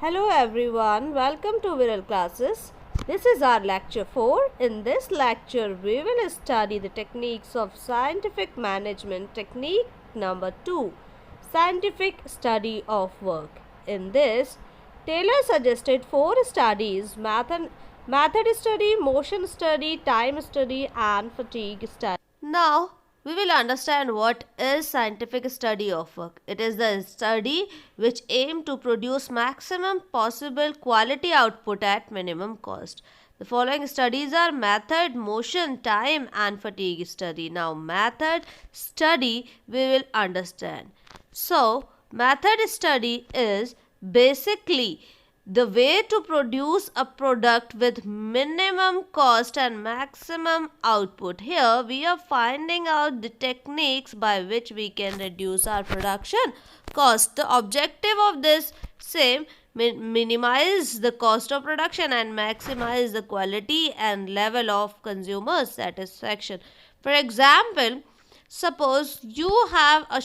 Hello everyone, welcome to Viral Classes. This is our lecture 4. In this lecture, we will study the techniques of scientific management. Technique number 2, scientific study of work. In this, Taylor suggested 4 studies: method study, motion study, time study, and fatigue study. Now, we will understand what is scientific study of work. It is the study which aim to produce maximum possible quality output at minimum cost. The following studies are method, motion, time, and fatigue study. Now, method study we will understand. So, method study is basically the way to produce a product with minimum cost and maximum output. Here we are finding out the techniques by which we can reduce our production cost. The objective of this same minimize the cost of production and maximize the quality and level of consumer satisfaction. For example, suppose you have a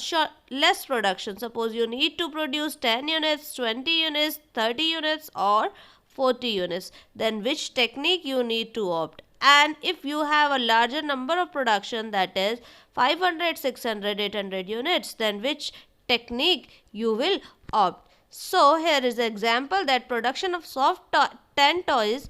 less production. Suppose you need to produce 10 units, 20 units, 30 units or 40 units. Then which technique you need to opt? And if you have a larger number of production, that is 500, 600, 800 units, then which technique you will opt? So here is an example that production of soft 10 toys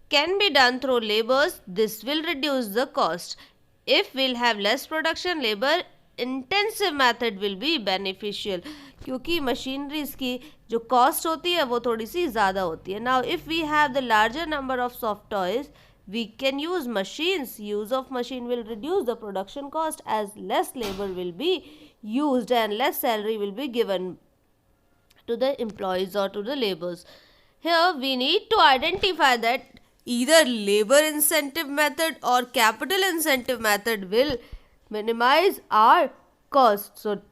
can be done through labors. This will reduce the cost. If we'll have less production, labor intensive method will be beneficial, क्योंकि machineries की जो cost होती है वो थोड़ी सी ज़्यादा होती है. Now if we have the larger number of soft toys, we can use machines. Use of machine will reduce the production cost as less labor will be used and less salary will be given to the employees or to the laborers. Here we need to identify that either labor incentive method or capital incentive method will minimize our cost. So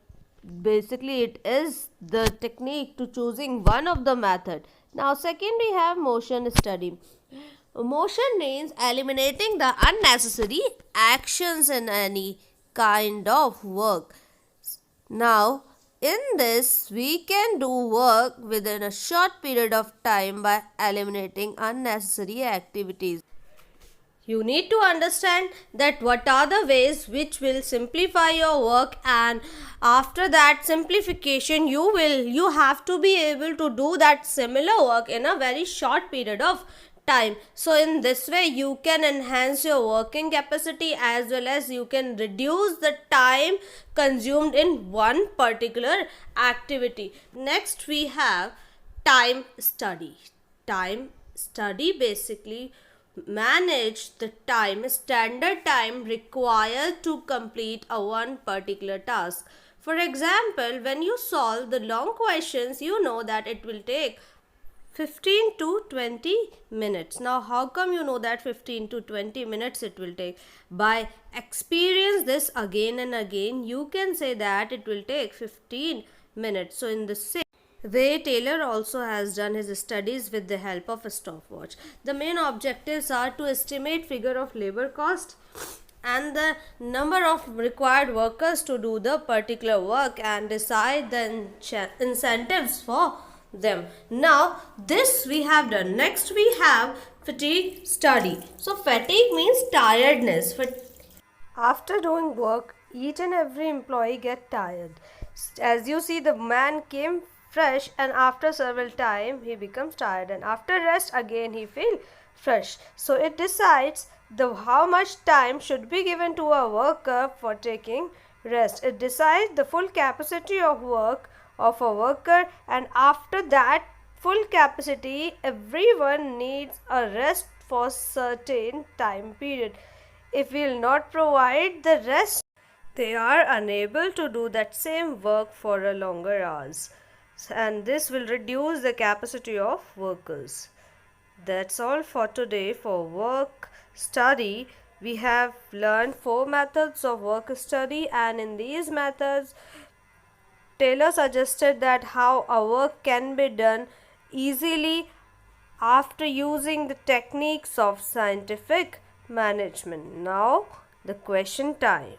basically it is the technique to choosing one of the method. Now second we have motion study. Motion means eliminating the unnecessary actions in any kind of work. Now in this, we can do work within a short period of time by eliminating unnecessary activities. You need to understand that what are the ways which will simplify your work, and after that simplification you have to be able to do that similar work in a very short period of time. So in this way you can enhance your working capacity as well as you can reduce the time consumed in one particular activity. Next we have time study. Time study basically manage the standard time required to complete a one particular task. For example, when you solve the long questions, you know that it will take 15 to 20 minutes. Now how come you know that 15 to 20 minutes it will take? By experience this again and again, you can say that it will take 15 minutes. So in the same way, Taylor also has done his studies with the help of a stopwatch. The main objectives are to estimate figure of labor cost and the number of required workers to do the particular work and decide the incentives for them. Now this we have done. Next we have fatigue study. So fatigue means tiredness. After doing work, each and every employee get tired. As you see, the man came fresh and after several time he becomes tired, and after rest again he feel fresh. So it decides the how much time should be given to a worker for taking rest. It decides the full capacity of work of a worker, and after that full capacity everyone needs a rest for certain time period. If we will not provide the rest, they are unable to do that same work for a longer hours, and this will reduce the capacity of workers. That's all for today for work study. We have learned 4 methods of work study, and in these methods Taylor suggested that how a work can be done easily after using the techniques of scientific management. Now the question time.